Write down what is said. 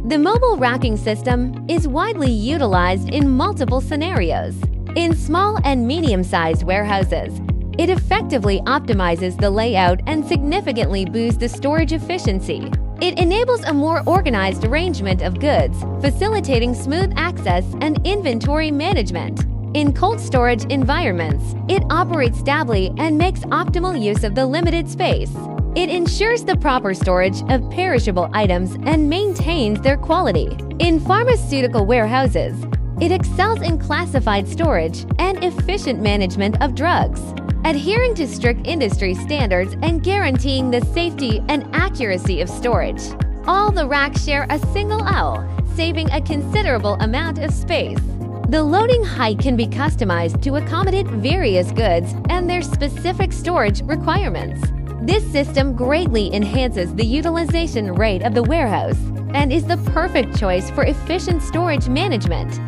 The mobile racking system is widely utilized in multiple scenarios. In small and medium-sized warehouses, it effectively optimizes the layout and significantly boosts the storage efficiency. It enables a more organized arrangement of goods, facilitating smooth access and inventory management. In cold storage environments, it operates stably and makes optimal use of the limited space. It ensures the proper storage of perishable items and maintains their quality. In pharmaceutical warehouses, it excels in classified storage and efficient management of drugs, adhering to strict industry standards and guaranteeing the safety and accuracy of storage. All the racks share a single aisle, saving a considerable amount of space. The loading height can be customized to accommodate various goods and their specific storage requirements. This system greatly enhances the utilization rate of the warehouse and is the perfect choice for efficient storage management.